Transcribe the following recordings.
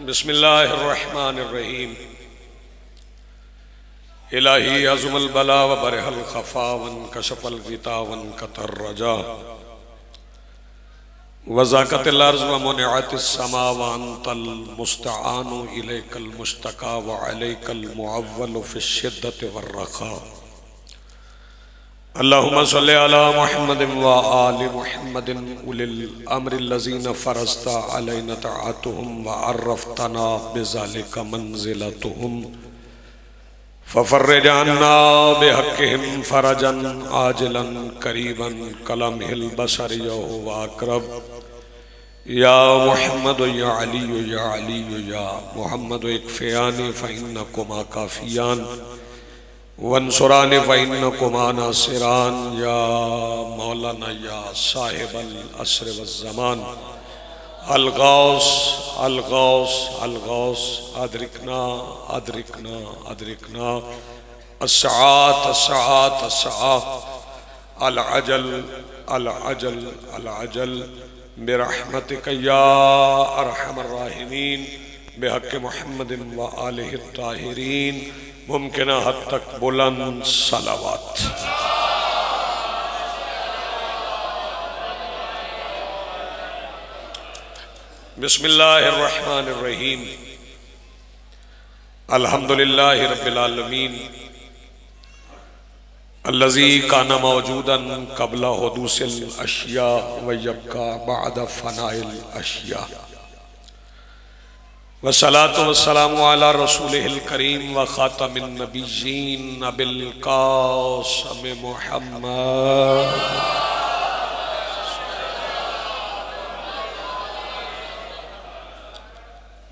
बिस्मिल्लाहिर्रहमानिर्रहीम। इलाही अज़मल बला व बरहल खफा वन कशफल गिता वन कतर रजा वज़ाकतिल अर्ज़ व मुनिअतिस समा व अंतल मुस्तआनु इलैकल मुश्तका व अलैकल मुअव्वलु फ़िश्शिद्दति वर्रख़ा। अल्लाहुम्मा सल्लि अला मुहम्मदिन व आलि मुहम्मदिन उलिल अम्रिल्लज़ीना फ़रज़ता अलैना तआतुहुम व अर्रफ़तना बिज़ालिका मंज़िलतुहुम फ़फ़र्रिज अन्ना बिहक़्क़िहिम फ़रजन आजिलन क़रीबन कलमहिल बशरि व अक़रब। या मुहम्मद या अली या मुहम्मद इक्फ़ियानी फ़इन्नकुमा काफ़ियान वंसुरानी फ़इन्नकुमा नासिरान। या मौलाना या साहिबल अस्र वज़्ज़मान अलगौस अलगौस अलगौस अदरिकना अदरिकना अदरिकना अस्सात अस्सात अस्सात अल अजल अल अजल अल अजल बिरहमतिक या अरहमर राहिमीन बिहक़्क़ि मुहम्मदिन व आलिहि ताहिरीन। मुमकिन हद तक बुलंद सलावत। बिस्मिल्लाहिर्रहमानिर्रहीम। अल्हम्दुलिल्लाहि रब्बिल आलमीन अल्लज़ी काना मौजूदन क़ब्ला हुदूसिल अशिया व यब्का बअद फ़नाइल अशिया। वस्सलातु वस्सलामु अला रसूलिहिल करीम व ख़ातमिन नबिय्यीन अबिल क़ासिम मुहम्मद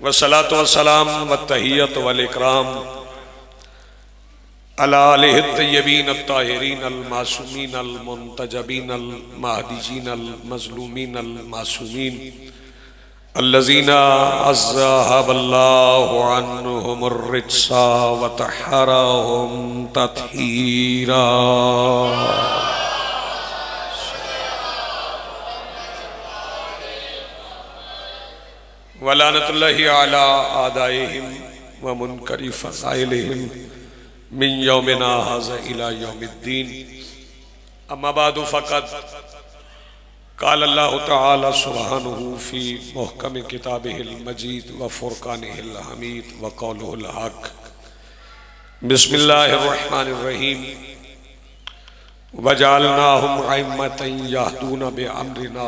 वस्सलातु वस्सलाम व तहियत वल इकराम अला आलिहि तय्यबीन अत्ताहिरीन अल मासूमीन अल मुंतजबीन अल महदीजीन अल मज़लूमीन अल मासूमीन अल्लज़ीना अज़हबल्लाहु अन्हुमुर रिज्सा व तहहरहुम तत्हीरा। वलानतुल्लाहि अला आदाइहिम व मुनकरि फ़ज़ाइलिहिम मिन यौमिना हाज़ा इला यौमिद्दीन। अम्मा बादु फ़क़द क़ाल अल्लाहु तआला सुब्हानहु फ़ी मुहकम किताबिहिल मजीद व फ़ुरक़ानिहिल हमीद व क़ौलुहुल हक़। बिस्मिल्लाहिर्रहमानिर्रहीम। वजअलनाहुम अइम्मतन यहदूना बिअम्रिना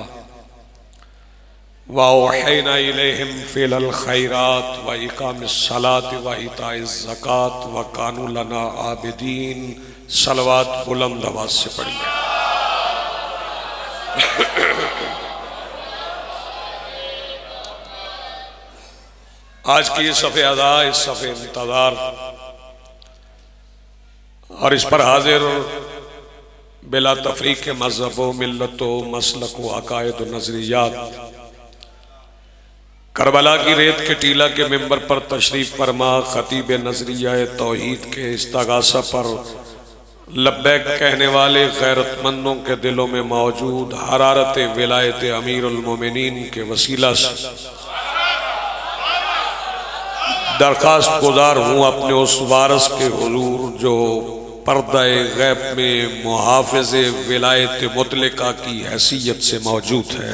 व औहैना इलैहिम फ़िअलल ख़ैरात व इक़ामिस सलाति व इताइज़ ज़कात व कानू लना आबिदीन। सलवात बुलंद आवाज़ से पढ़िए। आज की सफ़े अदा, इस सफ़े इंतज़ार और इस पर हाजिर बिला तफ़रीक़ मज़हब व मिल्लत व मसलक व अक़ायद व नज़रियात करबला की रेत के टीला के मिंबर पर तशरीफ़ फरमा ख़तीब नज़रिया तौहीद के इस्तगासा पर लब्बैक कहने वाले गैरतमंदों के दिलों में मौजूद हरारत विलायत अमीरुल मोमिनीन के वसीला से दरख्वास्त गुजार हूँ अपने उस वारस के हुजूर जो पर्दा-ए गैब में मुहाफ़िज़ विलायत मुतलका की हैसियत से मौजूद है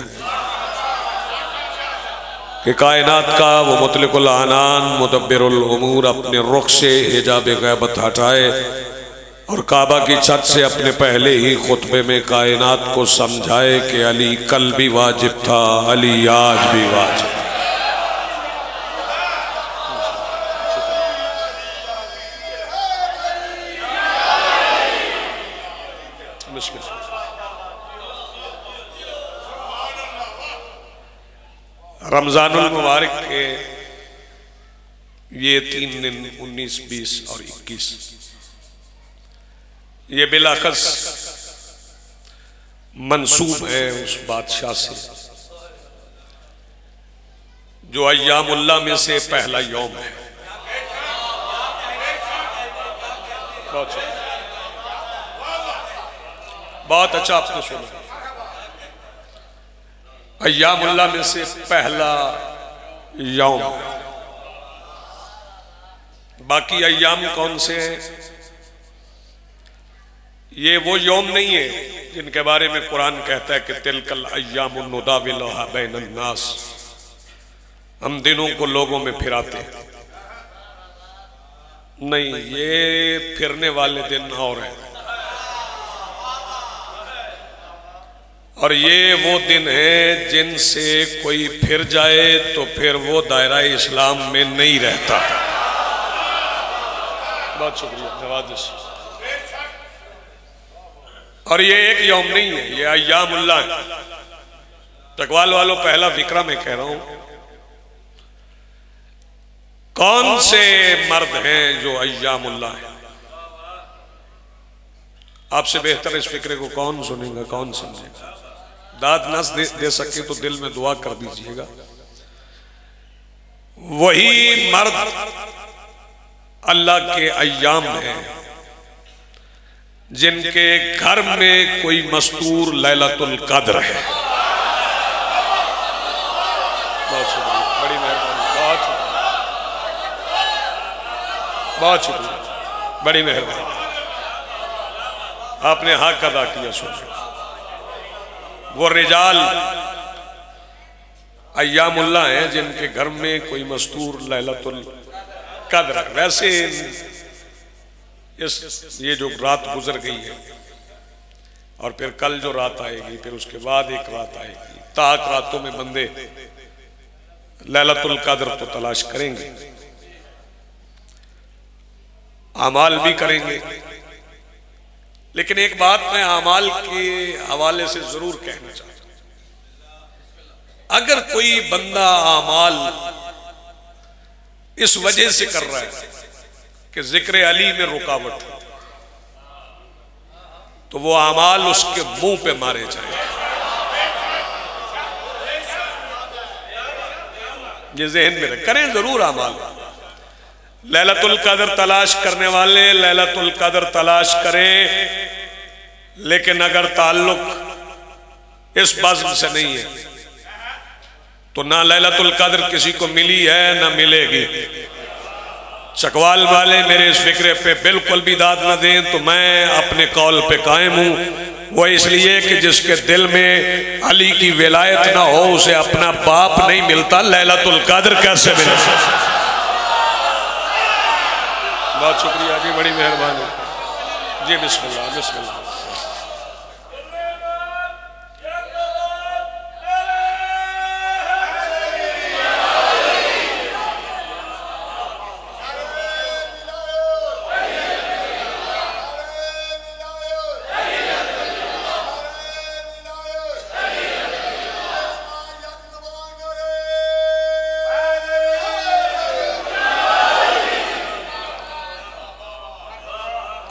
कि कायनात का वो मुतलकुल अनान मुदब्बिरुल उमूर अपने रुख से हिजाब गैबत हटाए और काबा की छत से अपने पहले ही खुतबे में कायनात को समझाए कि अली कल भी वाजिब था, अली आज भी वाजिब। रमजानुल मुबारक के ये 3 दिन 19, 20 और 21 ये बिलाखस मंसूब है उस बादशाह से जो अय्यामुल्लाह में से पहला यौम है। बहुत अच्छा आपने सुना। अय्यामुल्लाह में से पहला यौम बाकी अय्याम कौन से हैं? ये वो यौम नहीं है जिनके बारे में कुरान कहता है कि तिलकल अय्यामुन नुदाविलुहा बैनन नास, हम दिनों को लोगों में फिराते हैं। नहीं, ये फिरने वाले दिन और हैं। और ये वो दिन है जिनसे कोई फिर जाए तो फिर वो दायरा इस्लाम में नहीं रहता। बहुत शुक्रिया, नवाजिश। और ये एक यौम नहीं है, ये अय्यामुल्लाह है। तकवाल वालों, पहला फिक्रा मैं कह रहा हूं, कौन से मर्द हैं जो अय्यामुल्लाह है? आपसे बेहतर इस फिक्रे को कौन सुनेगा, कौन समझेगा? दाद न दे सके तो दिल में दुआ कर दीजिएगा। वही मर्द अल्लाह के अय्याम हैं जिनके घर में कोई मस्तूर लैलतुल कद्र है। बहुत शुक्रिया, बड़ी मेहरबानी, बहुत शुक्रिया, बहुत शुक्रिया, बड़ी मेहरबानी, आपने हक अदा किया। सुनिए, वो रिजाल अय्यामुल्लाह हैं जिनके घर में कोई मस्तूर लैलतुल कद्र। वैसे ये जो रात गुजर गई है और फिर कल जो रात आएगी, फिर उसके बाद एक रात आएगी, ताक रातों में बंदे लैलतुल कद्र तो तलाश करेंगे, अमाल भी करेंगे। लेकिन एक बात मैं अमाल के हवाले से जरूर कहना चाहता हूं, अगर कोई बंदा अमाल इस वजह से कर रहा है कि जिक्र अली में रुकावट हो, तो वो अमाल उसके मुंह पे मारे जाएंगे। ये ज़हन में रखें, करें जरूर अमाल। लैलतुल कद्र तलाश करने वाले लैलतुल कद्र तलाश करें, लेकिन अगर ताल्लुक इस बज़्म से नहीं है तो ना लैलतुल कद्र किसी को मिली है ना मिलेगी। चकवाल वाले मेरे इस फिक्रे पे बिल्कुल भी दाद न दें, तो मैं अपने कौल पे कायम हूं। वो इसलिए कि जिसके दिल में अली की विलायत ना हो उसे अपना बाप नहीं मिलता, लैलतुल कद्र कैसे मिले? बहुत शुक्रिया जी, बड़ी मेहरबानी जी। बिस्मिल्लाह, बिस्मिल्लाह।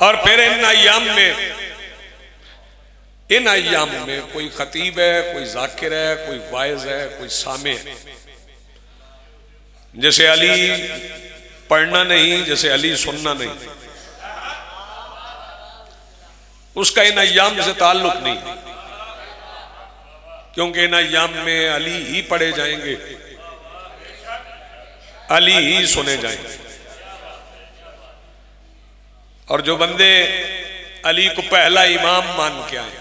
और फिर इन अय्याम में कोई खतीब है, कोई जाकिर है, कोई वाइज है, कोई सामे है। जैसे अली पढ़ना नहीं, जैसे अली सुनना नहीं, उसका इन अय्याम से ताल्लुक नहीं, क्योंकि इन अय्याम में अली ही पढ़े जाएंगे, अली ही सुने जाएंगे। और जो बंदे अली को पहला इमाम मान के आए,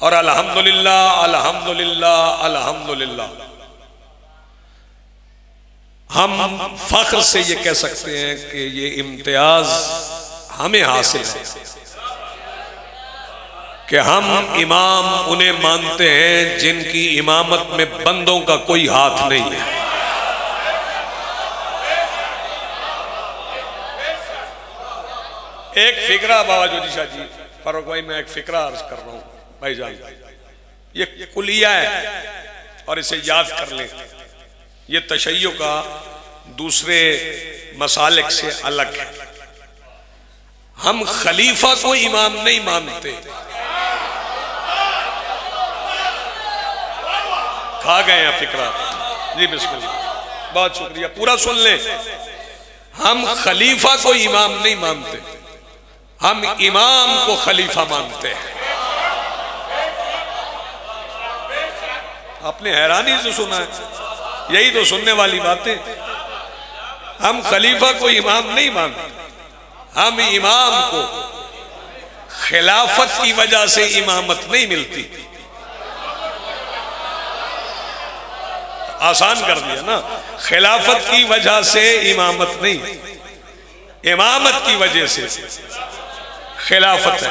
और अल्हम्दुलिल्लाह अल्हम्दुलिल्लाह अल्हम्दुलिल्लाह, हम फख्र से ये कह सकते हैं कि ये इम्तियाज हमें हासिल है कि हम इमाम उन्हें मानते हैं जिनकी इमामत में बंदों का कोई हाथ नहीं है। एक फिक्रा बाबा जोधी शाह जी, फारूक भाई, मैं एक फिक्रा अर्ज कर रहा हूं भाईजान, ये कुलिया है और इसे याद कर लें। ये तशय्यो का दूसरे मसालिक से अलग है। हम खलीफा को इमाम नहीं मानते। खा गए हैं फिक्रा जी, बिस्मिल्लाह, बहुत शुक्रिया, पूरा सुन लें। हम खलीफा को इमाम नहीं मानते, हम इमाम को खलीफा मानते हैं। आपने हैरानी से सुना है, यही तो सुनने वाली बातें। हम खलीफा को इमाम नहीं मानते, हम इमाम को खिलाफत की वजह से इमामत नहीं मिलती। आसान कर दिया ना, खिलाफत की वजह से इमामत नहीं, इमामत की वजह से खिलाफत है।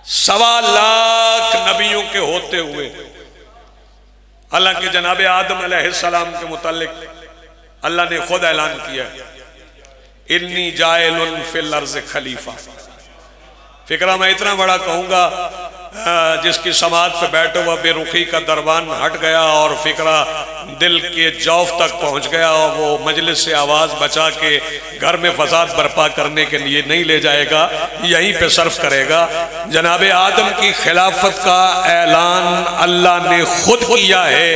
1.25 लाख नबियों के होते हुए, हालांकि जनाब आदम अलैहिस्सलाम के मुतालिक अल्लाह ने खुद ऐलान किया, इन्नी जाइलुन फिल अर्ज़ खलीफा। फिक्रा मैं इतना बड़ा कहूँगा, जिसकी समाज पे बैठे हुआ बेरुखी का दरबान हट गया और फिक्रा दिल के जौफ तक पहुँच गया, और वो मजलिस से आवाज़ बचा के घर में फसाद बर्पा करने के लिए नहीं ले जाएगा, यहीं पे सर्फ करेगा। जनाब आदम की खिलाफत का ऐलान अल्लाह ने खुद किया है,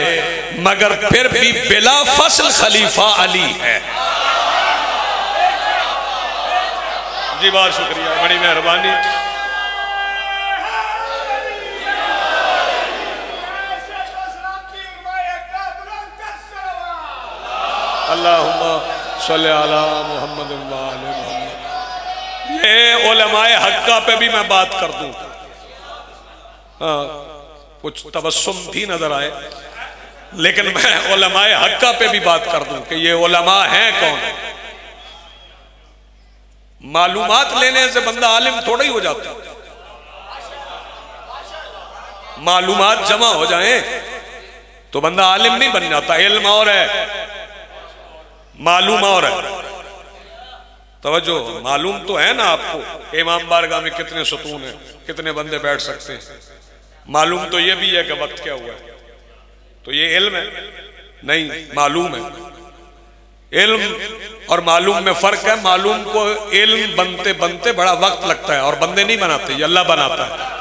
मगर फिर भी बिला फसल खलीफा अली है। जी बहुत शुक्रिया, बड़ी मेहरबानी। अल्लाहुम्मा सल्ली अला मुहम्मद व आले मुहम्मद। ये उलमाए हक्का पे भी मैं बात कर दूं, कुछ तबस्सुम भी नजर आए, लेकिन मैं उलमाए हक्का पे भी बात कर दूं कि ये उलमा हैं कौन। मालूमात लेने से बंदा आलिम थोड़ा ही हो जाता, मालूमात जमा हो जाए तो बंदा आलिम नहीं बन जाता। इल्म और है, मालूम और है। तवज्जो, मालूम तो है ना आपको इमाम बारगाह में कितने सुतून है, कितने बंदे बैठ सकते हैं। मालूम तो ये भी है कि वक्त क्या हुआ है, तो ये इल्म है नहीं, मालूम है। इल्म और मालूम में फर्क है। मालूम को इल्म बनते बनते बड़ा वक्त लगता है, और बंदे नहीं बनाते, ये अल्लाह बनाता है।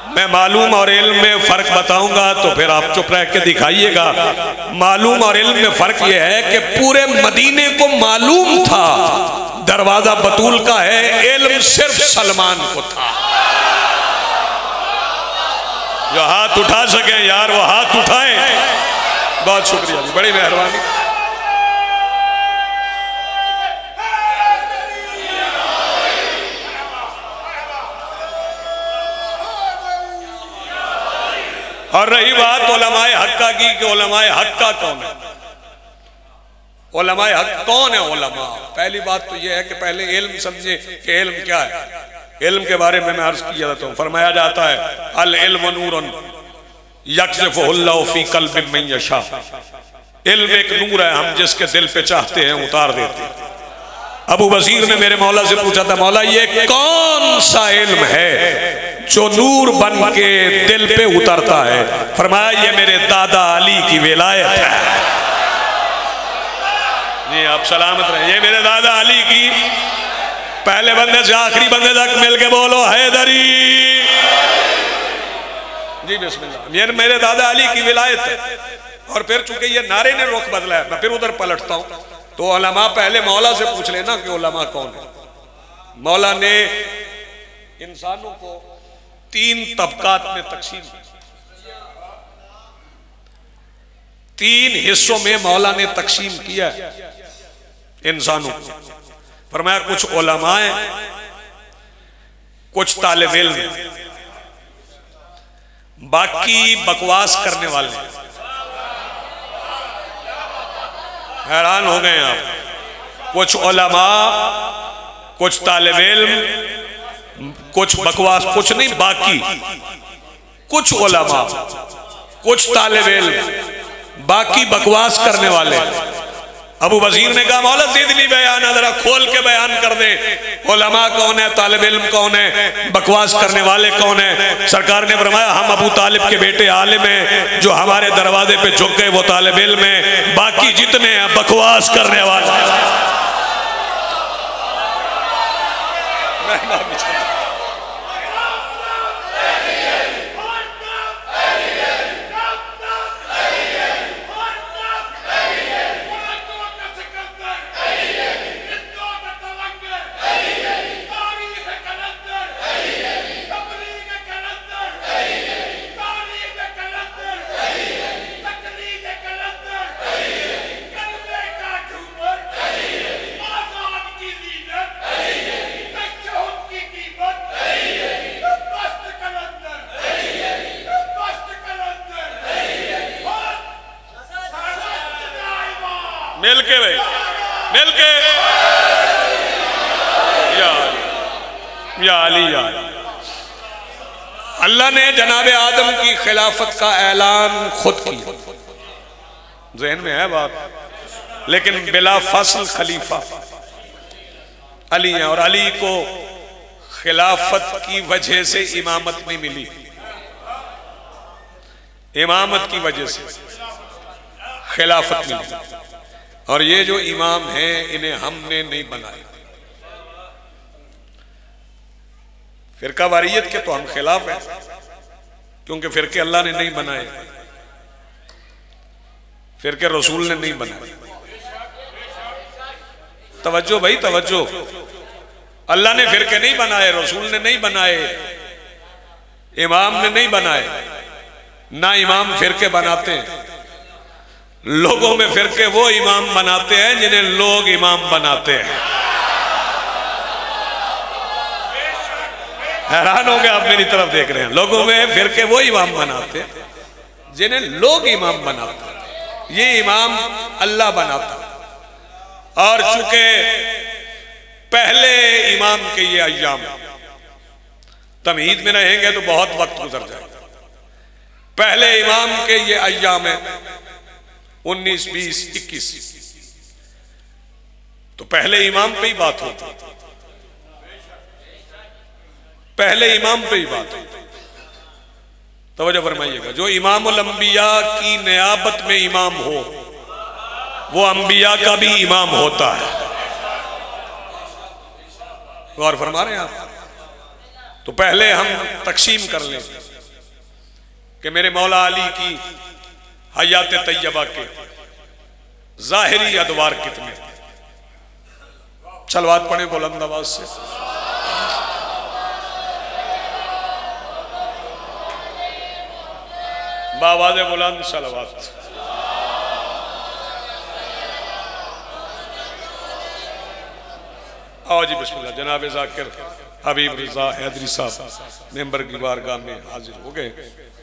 मैं मालूम और इल्म में फर्क बताऊंगा तो फिर आप चुप रह के दिखाइएगा। मालूम और इल्म में फर्क यह है कि पूरे मदीने को मालूम था दरवाजा बतूल का है, इल्म सिर्फ सलमान को था। जो हाथ उठा सके यार वो हाथ उठाएं। बहुत शुक्रिया जी, बड़ी मेहरबानी। और रही बात उलमाए हक्का की कि उलमाए हक्का कौन है, उलमाए हक कौन है। उलमा, पहली बात तो यह है कि पहले इल्म समझे कि इल्म क्या है। इल्म के बारे में मैं अर्ज किया जाता हूँ, फरमाया जाता है अल इल्म नूरुन यक्ज़िफुहुल्लाहु फी क़ल्बि मन यशा। इल्म एक नूर है, हम जिसके दिल पे चाहते हैं उतार देते हैं। अबू बसीर ने मेरे मौला से पूछा था, मौला ये कौन सा इल्म है जो नूर बन के दिल पे उतरता है? फरमाया ये मेरे दादा अली की विलायत है। जी आप सलामत रहे, ये मेरे दादा अली की, पहले बंदे से आखिरी बंदे तक मिलके बोलो हैदरी। जी बिस्मिल्लाह, ये मेरे दादा अली की विलायत है। और फिर चूंकि ये नारे ने रुख बदला है, मैं फिर उधर पलटता हूँ। तो उलमा पहले मौला से पूछ लेना कि उलमा कौन है। मौला ने इंसानों को 3 तबकात में तकसीम, 3 हिस्सों में मौला ने तकसीम किया इंसानों को। फरमाया कुछ उलमा हैं, कुछ तालिब इल्म, बाकी बकवास करने वाले। हैरान हो गए आप। कुछ उलमा, कुछ तालिब इल्म, कुछ बकवास, कुछ नहीं बाकी, कुछ उलमा, कुछ तालिब इल्म, बाकी बकवास करने वाले। अबू वजीर ने कहा मौला ज़िदनी बयान, जरा खोल के बयान कर दे, उलमा कौन है, तालिब इल्म कौन है, बकवास करने वाले कौन है? सरकार ने फरमाया हम अबू तालिब के बेटे आलिम हैं, जो हमारे दरवाजे पे झुक गए वो तालिब इल्म है, बाकी जितने हैं बकवास करने वाले। मिल के भाई, मिल के या अली या अल्लाह ने जनाब आदम की खिलाफत का ऐलान खुद किया, ज़हन में है बात, लेकिन बिला फसल खलीफा अली है, और अली को खिलाफत की वजह से इमामत नहीं मिली, इमामत की वजह से खिलाफत मिली। और ये जो इमाम हैं इन्हें हमने नहीं बनाया, फिरका वारियत के तो हम खिलाफ हैं, क्योंकि फिरके अल्लाह ने नहीं बनाए, फिरके रसूल ने नहीं बनाए। तवज्जो भाई तवज्जो, अल्लाह ने फिरके नहीं बनाए, रसूल ने नहीं बनाए, इमाम ने नहीं बनाए, ना इमाम फिरके बनाते हैं। लोगों में फिरके वो इमाम बनाते हैं जिन्हें लोग इमाम बनाते हैं। हैरान हो गए आप मेरी तरफ देख रहे हैं, लोगों में फिरके वो इमाम बनाते हैं जिन्हें लोग इमाम बनाते हैं। ये इमाम अल्लाह बनाता, और चूंकि पहले इमाम के ये अय्याम, तमहीद में रहेंगे तो बहुत वक्त गुजर जाएगा। पहले इमाम के ये अय्याम है 19, 20, 21, तो पहले इमाम पे ही बात होती, पहले इमाम पे ही बात होती। तवज्जो फरमाइएगा, जो इमामुल अंबिया की नियाबत में इमाम हो वो अंबिया का भी इमाम होता है। गौर फरमा रहे हैं आप? तो पहले हम तकसीम कर लें कि मेरे मौला अली की हयात तैयबा के जाहिरी अदवार कितने। सलवात पढ़े बुलंद आवाज से। बावाज़ बुलंद सलवात। आओ जी बिस्मिल्लाह। जनाब ज़ाकिर हबीब रज़ा हैदरी साहब मेंबर की बारगाह में हाजिर हो गए,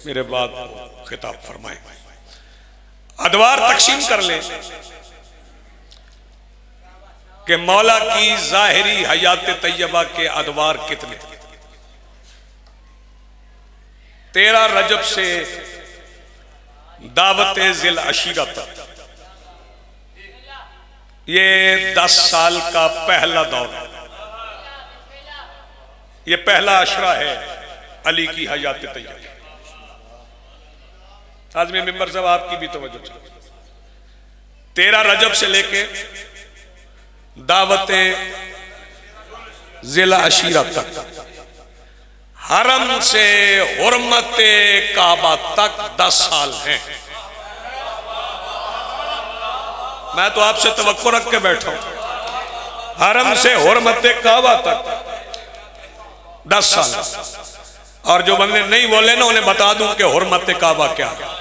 मेरे बाद खिताब फरमाए। अदवार तकसीम कर ले कि मौला की जाहिरी हयात तैयबा के अदवार कितने। 13 रजब से दावत ज़िल अशीरा तक, ये 10 साल का पहला दौर, ये पहला अशरा है अली की हयात तैयबा। आज़मी मेंबर साहब आपकी भी तवज्जो चाहिए। 13 रजब से लेके दावत ज़िल अशीरा तक, हरम से हुर्मत काबा तक 10 साल हैं। मैं तो आपसे तवक्को रख के बैठा हूं, हरम से हुर्मत काबा तक 10 साल। और जो बंदे नहीं बोले ना उन्हें बता दूं कि हुर्मत काबा क्या है।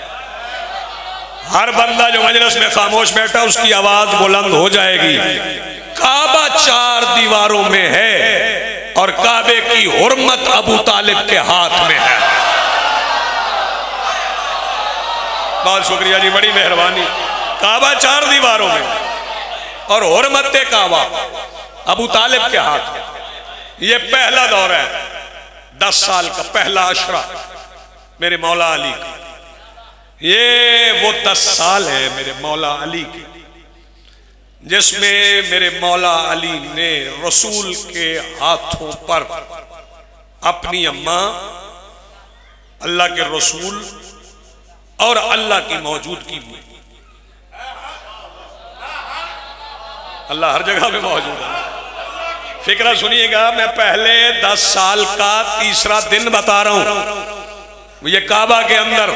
हर बंदा जो मजलिस में खामोश बैठा उसकी आवाज बुलंद हो जाएगी। काबा 4 दीवारों में है और काबे की हुर्मत अबू तालिब के हाथ में है। बहुत शुक्रिया जी, बड़ी मेहरबानी। काबा 4 दीवारों में और हुर्मत काबा अबू तालिब के हाथ में। ये पहला दौर है 10 साल का, पहला अशरा मेरे मौला अली का। ये वो 10 साल है मेरे मौला अली के, जिसमें मेरे मौला अली ने रसूल के हाथों पर अपनी अम्मा, अल्लाह के रसूल और अल्लाह की मौजूदगी में, अल्लाह हर जगह पे मौजूद है। फिक्रा सुनिएगा, मैं पहले 10 साल का तीसरा दिन बता रहा हूं। ये काबा के अंदर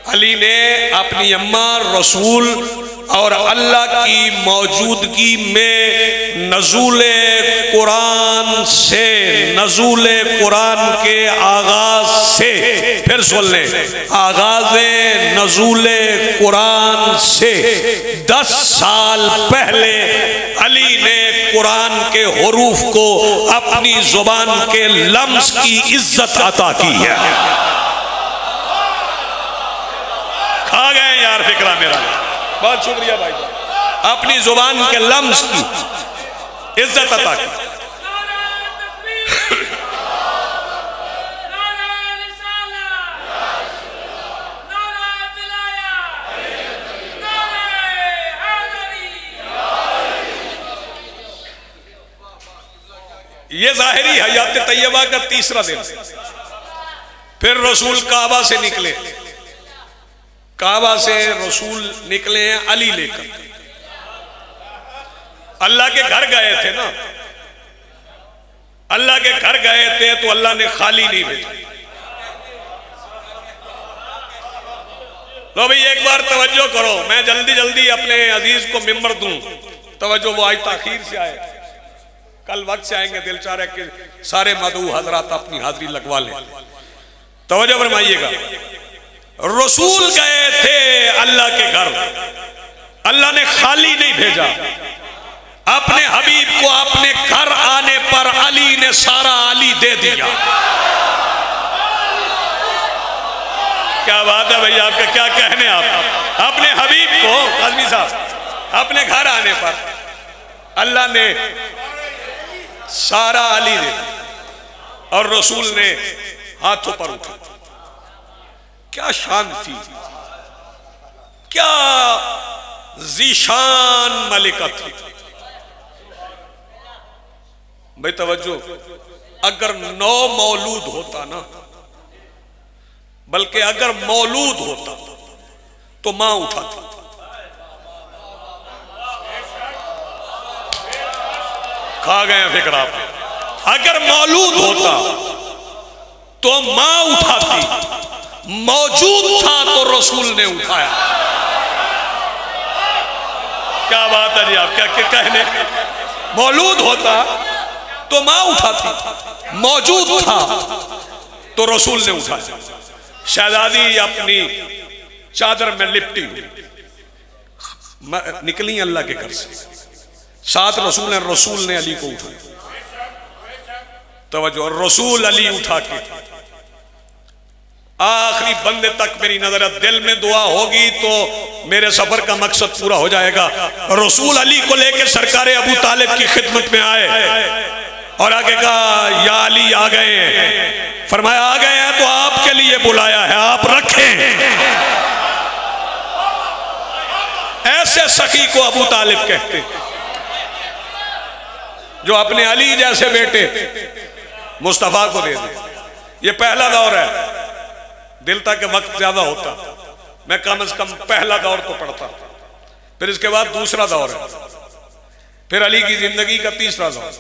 अली ने अपनी अम्मा, रसूल और अल्लाह की मौजूदगी में नज़ूले कुरान से, नज़ूले कुरान के आगाज से, फिर सुन ले, आगाज़े नज़ूले कुरान से 10 साल पहले अली ने कुरान के हुरूफ को अपनी जुबान के लम्स की इज्जत अता की है। खा गए यार फिक्रा मेरा, बहुत शुक्रिया भाई। अपनी जुबान के लम्स की इज्जत अता की। ये ज़ाहिरी हयात तैयबा का तीसरा दिन। फिर रसूल काबा से निकले, काबा से रसूल निकले हैं अली लेकर। अल्लाह के घर गए थे ना, अल्लाह के घर गए थे तो अल्लाह ने खाली नहीं भेजा। लो भाई एक बार तवज्जो करो, मैं जल्दी जल्दी अपने अजीज को मिंबर दूं। तवज्जो, वो आज ताखीर से आए, कल वक्त से आएंगे। दिल चाह रहा है कि सारे मदऊ हजरात अपनी हाजिरी लगवा लें। तवज्जो फरमाइएगा, रसूल गए थे अल्लाह के घर, अल्लाह ने खाली नहीं भेजा। अपने हबीब को अपने घर आने पर अली ने सारा अली दे दिया। क्या बात है भैया, आपका क्या कहने। आप अपने हबीब को, आजमी साहब, अपने घर आने पर अल्लाह ने सारा अली दे दिया और रसूल ने हाथों पर उठा। क्या शान थी, क्या जीशान मलिका थी। भाई तवज्जो, अगर 9 मौलूद होता ना, बल्कि अगर मौलूद होता तो मां उठाती। खा गए फिक्र आप। अगर मौलूद होता तो मां उठाती, मौजूद था तो रसूल ने उठाया। क्या बात है जी, आप क्या क्या कहने। मौलूद होता तो मां उठाती, मौजूद था तो रसूल ने उठाया। शहजादी अपनी चादर में लिपटी निकली अल्लाह के घर से, साथ रसूल ने अली को उठाया। तवज्जो, रसूल अली उठा के आखिरी बंदे तक मेरी नजर है। दिल में दुआ होगी तो मेरे सफर का मकसद पूरा हो जाएगा। रसूल अली को लेकर सरकार अबू तालिब की खिदमत में आए और आगे कहा, या अली आ गए हैं। फरमाया आ गए हैं तो आपके लिए बुलाया है, आप रखें। ऐसे सखी को अबू तालिब कहते, जो अपने अली जैसे बेटे मुस्तफा को दे दे। ये पहला दौर है। दिल तक के वक्त ज्यादा होता, मैं कम से कम पहला दौर तो पढ़ता, फिर इसके बाद दूसरा दौर है, फिर अली की जिंदगी का तीसरा दौर,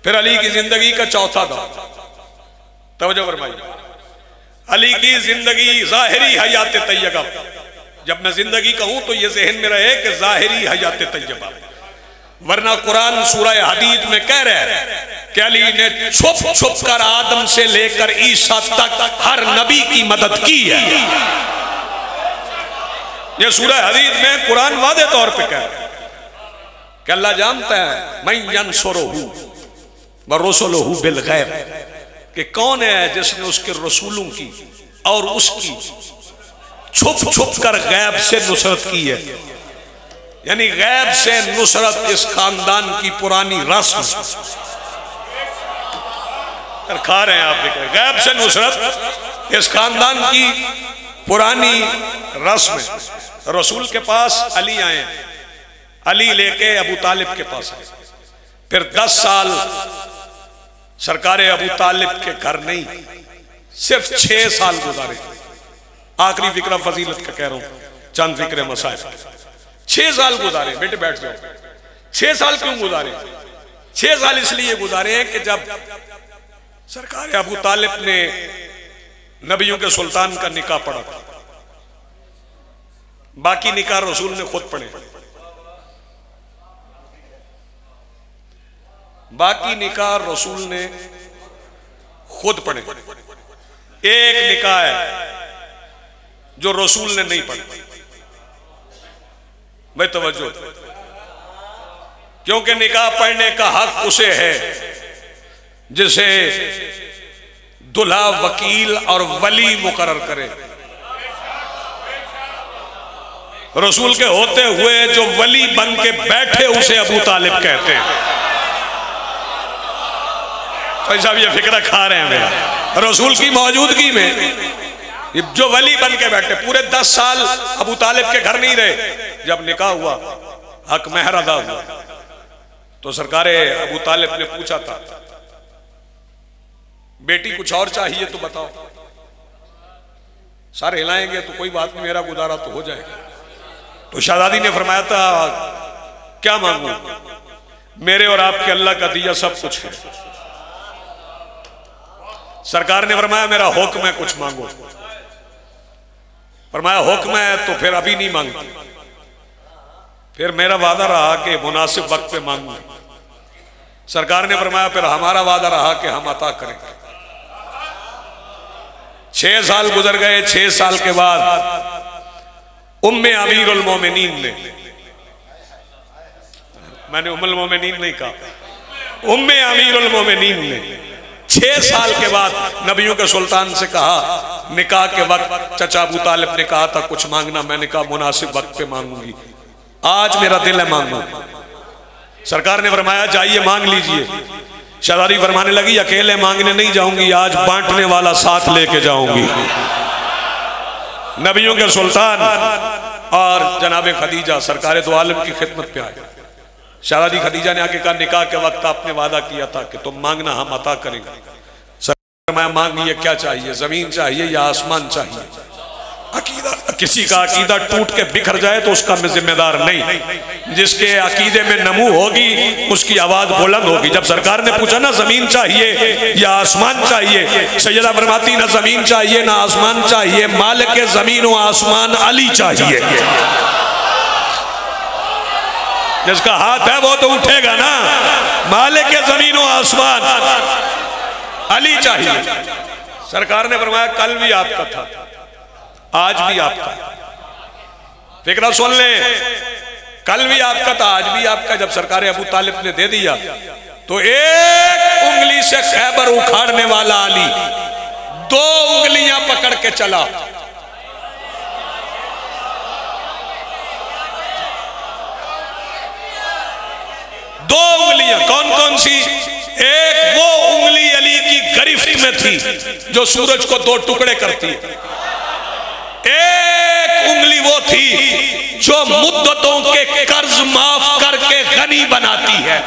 फिर अली की जिंदगी का चौथा दौर। तवज्जो फरमाइए, अली की जिंदगी ज़ाहिरी हयात तैयबा। जब मैं जिंदगी कहूं तो ये जहन में रहे कि ज़ाहिरी हयात तैयबा, वरना कुरान सूरह हदीद में कह रहा है कि अली ने छुप छुप कर आदम से लेकर ईसा तक हर नबी की मदद की है। ये सूरह हदीद में कुरान वादे तौर पे कह रहा है कि अल्लाह जानता है मैं यंसुरुहु व रुसुलुहु बिल गैब, कि कौन है जिसने उसके रसूलों की और उसकी छुप छुप कर गैब से नुसरत की है। यानी गैब से नुसरत इस खानदान की पुरानी रस्म। खा रहे हैं आप, गैब से नुसरत इस खानदान की पुरानी रस्म। रसूल के पास अली आए, अली लेके अबू तालिब के पास आए। फिर 10 साल सरकार अबू तालिब के घर नहीं, सिर्फ 6 साल गुजारे। आखिरी फिक्र फजीलत का कह रहा हूं, चंद फिक्र मसाइब। 6 साल गुजारे। बेटे बैठ जाओ। 6 साल क्यों गुजारे? 6 साल इसलिए गुजारे हैं कि जब सरकार अबू तालिब ने नबियों के सुल्तान का निकाह पढ़ा था, बाकी निकाह रसूल ने खुद पढ़े, बाकी निकाह रसूल ने खुद पढ़े। एक निकाह है जो रसूल ने नहीं पढ़ा। भाई तवज्जो, क्योंकि निकाह पढ़ने का हक उसे है जिसे दुल्हा वकील और वली मुकर्रर करे। रसूल के होते हुए जो वली बन के बैठे उसे अबू तालिब कहते हैं। तो साहब ये फिक्र खा रहे हैं मेरा। रसूल की मौजूदगी में जो वली बन के बैठे, पूरे 10 साल अबू तालिब के घर नहीं रहे। जब निकाह हुआ, हक महर अदा हुआ, तो सरकारे अबू तालिब ने पूछा था, बेटी कुछ और चाहिए तो बताओ। सारे हिलाएंगे तो कोई बात नहीं, मेरा गुजारा तो हो जाएगा। तो शहजादी ने फरमाया था, क्या मांगू? मेरे और आपके अल्लाह का दिया सब कुछ है। सरकार ने फरमाया, मेरा हुक्म है, कुछ मांगो। फरमाया, हुक्म है तो फिर अभी नहीं मांगती। फिर मेरा वादा रहा कि मुनासिब वक्त पे मांगू। सरकार ने फरमाया, फिर हमारा वादा रहा कि हम अता करेंगे। 6 साल गुजर गए। 6 साल के बाद उम्मे अमीरुल मोमिनीन ने, मैंने उम्मुल मोमिनीन नहीं कहा, उम्मे अमीरुल मोमिनीन ने 6 साल के बाद नबियों के सुल्तान से कहा, निकाह के वक्त चचा अबू तालिब ने कहा था कुछ मांगना, मैंने कहा मुनासिब वक्त पे मांगूंगी, आज मेरा दिल है मांगू। सरकार ने फरमाया, जाइए मांग लीजिए। शहजादी फरमाने लगी, अकेले मांगने नहीं जाऊंगी, आज बांटने वाला साथ लेके जाऊंगी। नबियों के सुल्तान और जनाबे खदीजा सरकारे दो आलम की खिदमत पे आए। शहजादी खदीजा ने आके कहा, निकाह के वक्त आपने वादा किया था कि तुम मांगना, हम अता करेंगे। सरकार मैं मांगिए, क्या चाहिए? जमीन चाहिए या आसमान चाहिए? अकीदा, किसी का अकीदा टूट के बिखर जाए तो उसका मैं जिम्मेदार नहीं। जिसके अकीदे में नमू होगी उसकी आवाज बुलंद होगी। जब सरकार ने पूछा ना जमीन चाहिए या आसमान चाहिए, सैयदा फरमाती ना जमीन चाहिए ना आसमान चाहिए, मालिक के जमीन व आसमान अली चाहिए। जिसका हाथ है वो तो उठेगा ना। मालिक के जमीन व आसमान अली चाहिए। सरकार ने फरमाया, कल भी आपका था, आज भी आपका। फिक्र सुन ले, कल भी आपका था, आज भी आपका। जब सरकार अबू तालिब ने दे दिया तो एक उंगली से खैबर उखाड़ने वाला अली 2 उंगलियां पकड़ के चला। दो उंगलियां कौन कौन सी? एक वो उंगली अली की गिरफ्त में थी जो सूरज को 2 टुकड़े करती है। एक उंगली वो थी जो मुद्दतों के कर्ज माफ करके गनी बनाती है।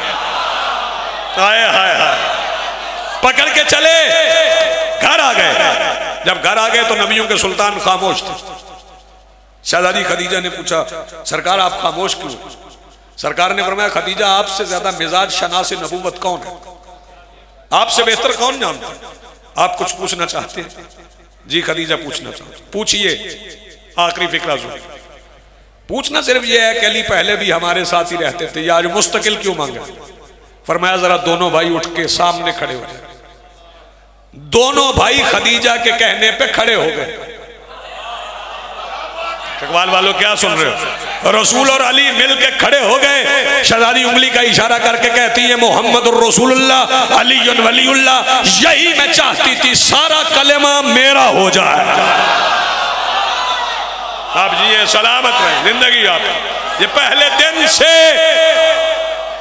हाय हाय हाय, पकड़ के चले, घर आ गए। जब घर आ गए तो नबियों के सुल्तान खामोश थे। शहजादी खदीजा ने पूछा, सरकार आप खामोश क्यों? सरकार ने फरमाया, खदीजा आपसे ज्यादा मिजाज शनास नबूवत कौन है? आपसे बेहतर कौन जानता है? आप कुछ पूछना चाहते हैं? जी खदीजा पूछना चाहते। पूछिए। आखिरी फिक्रा जो पूछना सिर्फ ये है कि अली पहले भी हमारे साथ ही रहते थे, या आज मुस्तकिल क्यों मांगा? फरमाया, जरा दोनों भाई उठ के सामने खड़े हो जाए। दोनों भाई खदीजा के कहने पे खड़े हो गए। इकबाल वालों क्या सुन रहे हो? रसूल और अली मिल के खड़े हो गए। शहजादी उंगली का इशारा करके कहती है, मोहम्मद रसूलुल्लाह अली वलीउल्लाह, यही मैं चाहती थी, सारा कलेमा मेरा हो जाए। आप जी ये सलामत रहे जिंदगी। आप ये पहले दिन से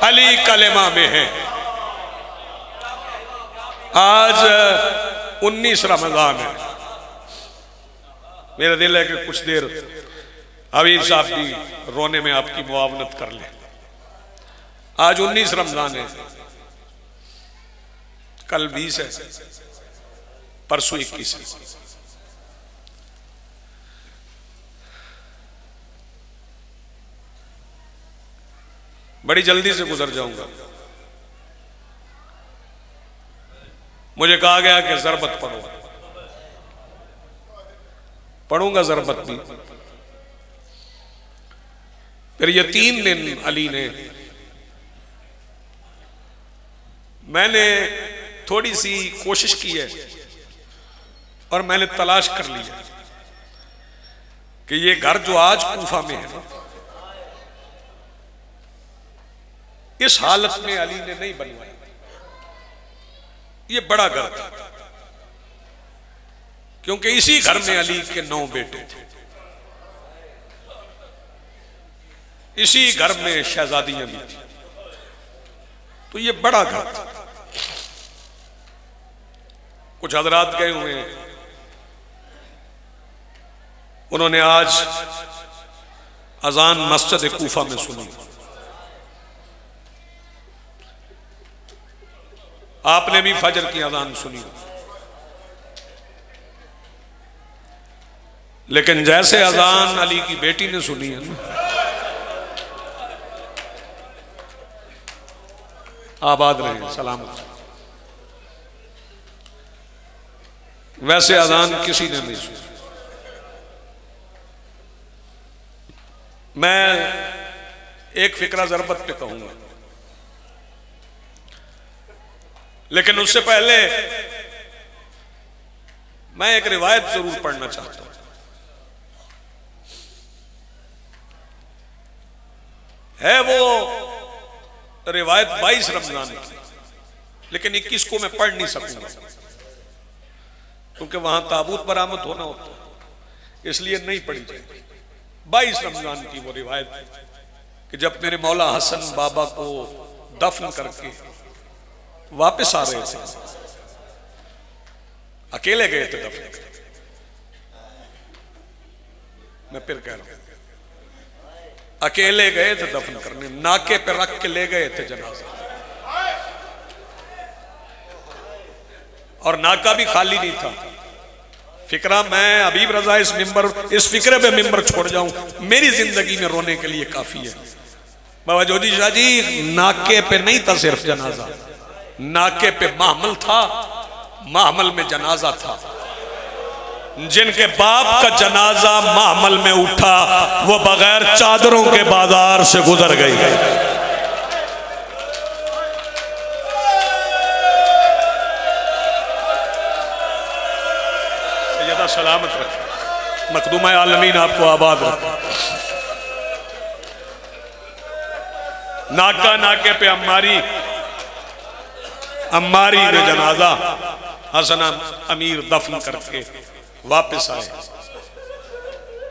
अली कलेमा में है। आज 19 रमजान है। मेरा दिल है कि कुछ देर हबीब साहब भी रोने में आपकी मुआवनत कर ले। आज 19 रमजान है, कल 20 है, परसों 21 है। बड़ी जल्दी से गुजर जाऊंगा। मुझे कहा गया कि ज़रबत पढ़ो, पढ़ूंगा ज़रबत भी। फिर ये 3 दिन अली ने, मैंने थोड़ी सी कोशिश की है और मैंने तलाश कर लिया कि ये घर जो आज कूफा में है ना, इस हालत में अली ने नहीं बनवाया। ये बड़ा घर था, क्योंकि इसी घर में अली के 9 बेटे थे। इसी घर में शहजादियां भी थी। तो ये बड़ा घर था। कुछ हजरात गए हुए हैं, उन्होंने आज अजान मस्जिद कूफा में सुनी। आपने भी फजर की अजान सुनी, लेकिन जैसे अजान अली की बेटी ने सुनी है ना, आबाद रहे सलामत, वैसे अजान किसी ने नहीं सुनी। मैं एक फिक्रा ज़रबत पे कहूंगा, लेकिन उससे पहले मैं एक रिवायत जरूर पढ़ना चाहता हूं। है वो रिवायत 22 रमजान की, लेकिन 21 को मैं पढ़ नहीं सकूंगा क्योंकि वहां ताबूत बरामद होना होता है, इसलिए नहीं पढ़ी जाएगी। 22 रमजान की वो रिवायत है कि जब मेरे मौला हसन बाबा को दफन करके वापस आ रहे थे, अकेले गए थे दफन करके, मैं फिर कह रहा हूं अकेले गए थे दफन करने, नाके पे रख के ले गए थे जनाजा, और नाका भी खाली नहीं था। फिक्रा मैं हबीब रजा इस फिक्रे पे मिंबर छोड़ जाऊं, मेरी जिंदगी में रोने के लिए काफी है। बाबा जोधी शाह जी, नाके पे नहीं था सिर्फ जनाजा, नाके पे महमल था, महमल में जनाजा था। जिनके बाप का जनाजा महमल में उठा, वो बगैर चादरों के बाजार से गुजर गई। सैयदा सलामत रखे, मखदूमा आलमीन आपको आबाद रखे। नाका नाके पे अम्मारी ने जनाजा हसन अमीर दफन करके वापस आए।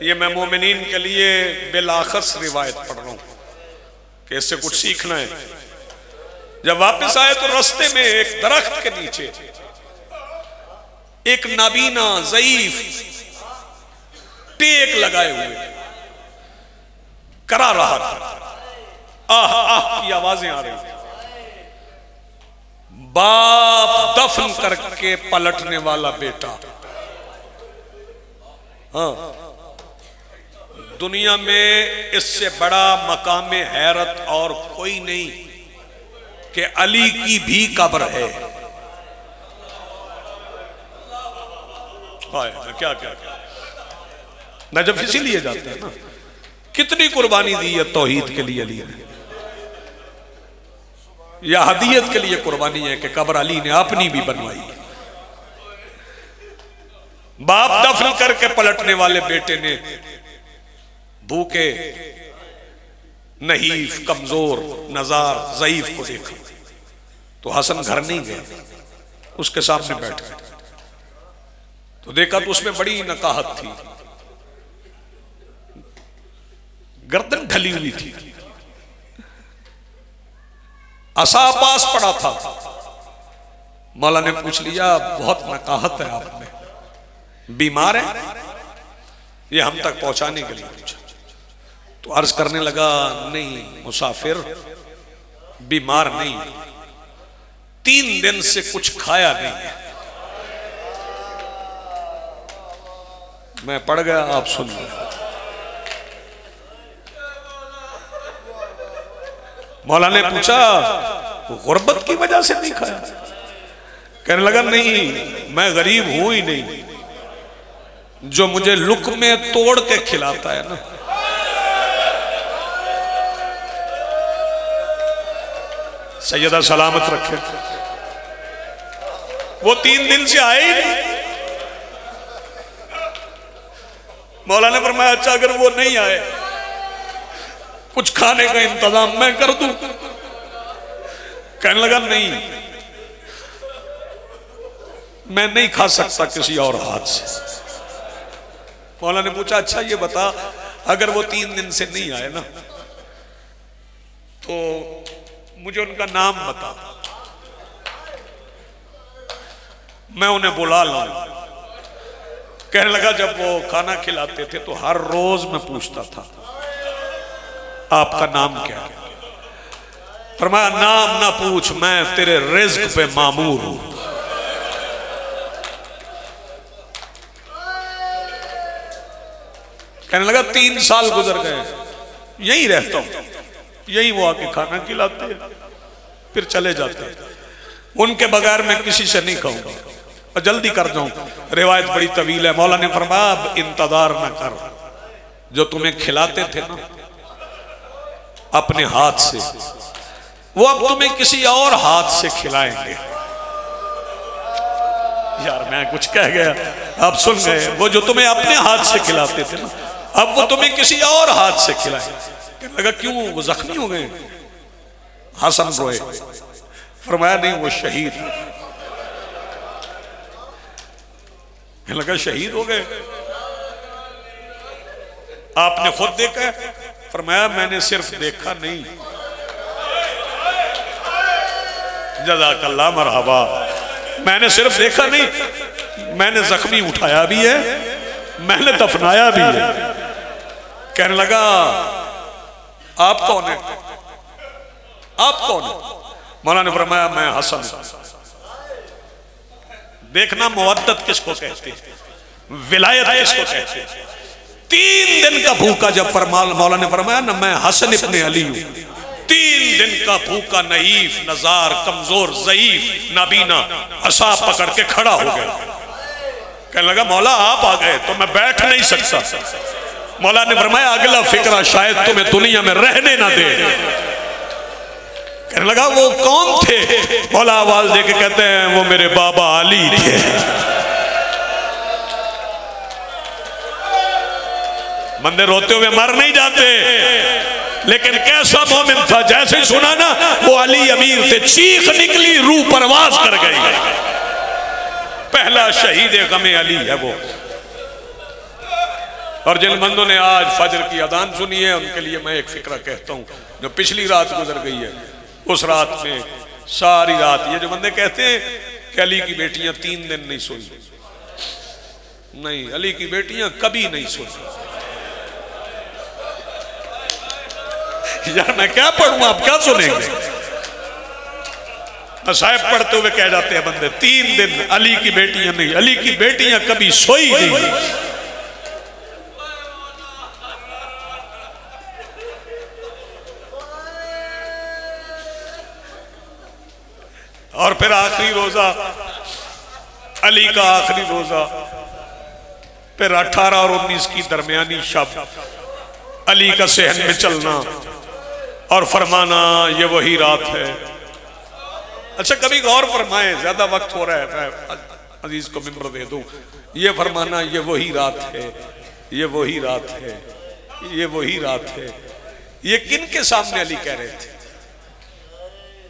ये मैं मोमिनीन के लिए बिलाखस रिवायत पढ़ रहा हूं कि इससे कुछ सीखना है। जब वापस आए तो रास्ते में एक दरख्त के नीचे एक नाबीना ज़ईफ टेक लगाए हुए करा रहा था, आह आह की आवाजें आ रही थी। बाप दफन करके पलटने वाला बेटा। हाँ, दुनिया में इससे बड़ा मकाम हैरत और कोई नहीं कि अली की भी कब्र है। क्या क्या नजफ इसीलिए जाते हैं ना, कितनी कुर्बानी दी है तौहीद के लिए अली ने, या हदीयत के लिए कुर्बानी है कि कब्र अली ने अपनी भी बनवाई। बाप दफन करके पलटने वाले बेटे ने भूखे, नहीफ, कमजोर, नजार, ज़ईफ को देखा तो हसन घर नहीं गए, उसके सामने बैठ गए तो देखा तो उसमें बड़ी नकाहत थी, गर्दन ढली हुई थी, असा पास पड़ा था। मौला ने पूछ लिया, बहुत नकाहत है आप में, बीमार है? ये हम तक पहुंचाने के लिए पूछा। तो अर्ज करने लगा, नहीं मुसाफिर, बीमार नहीं, 3 दिन से कुछ खाया नहीं है। मैं पढ़ गया, आप सुन गए। मौला ने पूछा, गुर्बत की वजह से नहीं खाया? कहने लगा, नहीं, मैं गरीब हूं ही नहीं, जो मुझे लुक़्मे तोड़ के खिलाता है ना, सैयदा सलामत रखे, वो 3 दिन से आए ही नहीं। मौला ने फरमाया, अच्छा अगर वो नहीं आए, कुछ खाने का इंतजाम मैं कर दूं? कहने लगा, नहीं, मैं नहीं खा सकता किसी और हाथ से। मौला ने पूछा, अच्छा ये बता, अगर वो 3 दिन से नहीं आए ना, तो मुझे उनका नाम बता, मैं उन्हें बुला लाऊं। कहने लगा जब वो खाना खिलाते थे तो हर रोज मैं पूछता था आपका नाम क्या है? फरमाया नाम ना पूछ, मैं तेरे रिज़्क पे मामूर हूं। कहने लगा 3 साल गुजर गए, यही रहता हूं, यही वो आके खाना खिलाते हैं फिर चले जाते हैं, उनके बगैर मैं किसी से नहीं कहूंगा और जल्दी कर जाऊं। रिवायत बड़ी तवील है। मौला ने फरमाया अब इंतजार न कर, जो तुम्हें खिलाते थे ना अपने हाथ से, वो अब तुम्हें किसी और हाथ से खिलाएंगे। यार मैं कुछ कह गया, आप सुन गए। वो जो तुम्हें अपने हाथ से खिलाते थे ना, अब वो तुम्हें किसी और हाथ से खिलाएंगे। कहने लगा क्यों, वो जख्मी हो गए? हसन रोए। फरमाया नहीं, वो शहीद। कहने लगा शहीद हो गए? आपने खुद देखा है? फरमाया मैंने सिर्फ देखा नहीं, जज़ाकल्लाह मरहबा, मैंने सिर्फ देखा नहीं, मैंने जख्मी उठाया भी है, मैंने दफनाया भी है। कहने लगा आप कौन है? आप कौन है? मौला ने फरमाया मैं हसन। देखना मुवद्दत किसको कहते हैं, विलायत किसको कहते हैं। 3 दिन का भूखा जब मौला ने फरमाया ना मैं हसन इब्ने अली हूं, 3 दिन का भूखा नहीफ नजार कमजोर ज़ईफ नाबीना असा पकड़ के खड़ा हो गया। कहने लगा मौला आप आ गए तो मैं बैठ नहीं सकता। मौला ने फरमाया अगला फिक्रा शायद तुम्हें दुनिया में रहने ना दे। कहने लगा वो कौन थे? मौला आवाज दे के कहते हैं वो मेरे बाबा अली थे। बंदे रोते हुए मर नहीं जाते, लेकिन कैसा मोमिन था, जैसे ही सुना ना वो अली अमीर थे, चीख निकली, रूह परवाज कर गई। पहला शहीद गमे अली है वो। और जिन बंदों ने आज फजर की अदान सुनी है उनके लिए मैं एक फिक्रा कहता हूँ। जो पिछली रात गुजर गई है, उस रात में सारी रात ये जो बंदे कहते हैं कि अली की बेटियां 3 दिन नहीं सोई, नहीं, अली की बेटियां कभी नहीं सोई। यार मैं क्या पढ़ूं, आप क्या सुनेंगे? साहब पढ़ते हुए कह जाते हैं बंदे 3 दिन अली की बेटियां नहीं, अली की बेटियां कभी सोई नहीं। और फिर आखिरी रोजा, अली का आखिरी रोजा, फिर 18 और 19 की दरमियानी शब, अली का सहन में चलना और फरमाना ये वही रात है। अच्छा कभी गौर फरमाए, ज्यादा वक्त हो रहा है, मैं अजीज को मिंबर दे दूं। ये फरमाना ये वही रात है, ये वही रात है, ये वही रात है। ये किन के सामने अली कह रहे थे?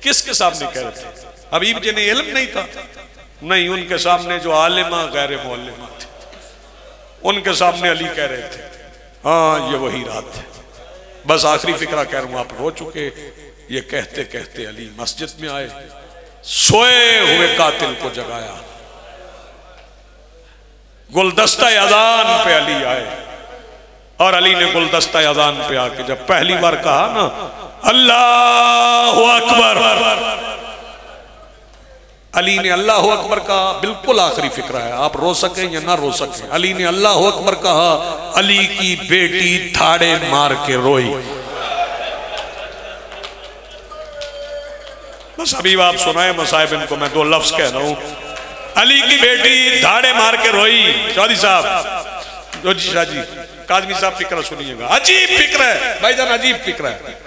किसके सामने कह रहे थे? हबीब जी ने इल्म नहीं था? नहीं, उनके सामने जो आलिमा गैर मुअल्लिमा थे उनके सामने अली कह रहे थे हाँ ये वही रात है। बस आखिरी फिक्रा कह रहा हूं, आप रो चुके। ये कहते कहते अली मस्जिद में आए, सोए हुए कातिल को जगाया, गुलदस्ता अज़ान पे अली आए और अली ने गुलदस्ता अज़ान पे आके जब पहली बार कहा ना अल्लाहु अकबर, अली ने अल्लाहु अकबर कहा। बिल्कुल आखिरी फिक्रा है, आप रो सके या ना रो सके। अली ने अल्लाहु अकबर कहा, अली की बेटी थाड़े मार के रोई। बस अभी आप सुनाए मसाहिब, इनको मैं 2 लफ्ज कह रहा हूं। अली की बेटी धाड़े मार के रोई। चौधरी साहब, जी शाह जी, काजमी साहब फिक्र सुनिएगा, अजीब फिक्र है भाईजान, अजीब फिक्र है।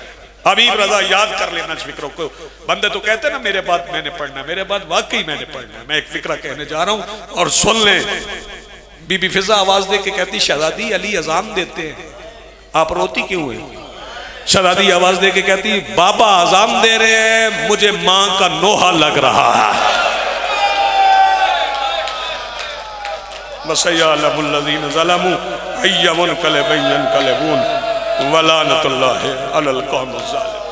हबीब रजा याद कर लेना फिक्रों को। बंदे तो कहते ना मेरे बाद मैंने पढ़ना है, मेरे बाद वाकई मैंने पढ़ना है। मैं एक फिक्रा कहने जा रहा हूं और सुन लें। बीबी फिजा आवाज दे के कहती शहजादी अली अजान देते हैं, आप रोती क्यों है? शहजादी आवाज दे के कहती बाबा अजान दे रहे हैं, मुझे मां का नोहा लग रहा है। मसय्यलमुल्लज़ीन ज़लमू अय्यमुन कलबैन कलबून वलानतुल्लाहि अलल कौमिज़ ज़ालिमीन।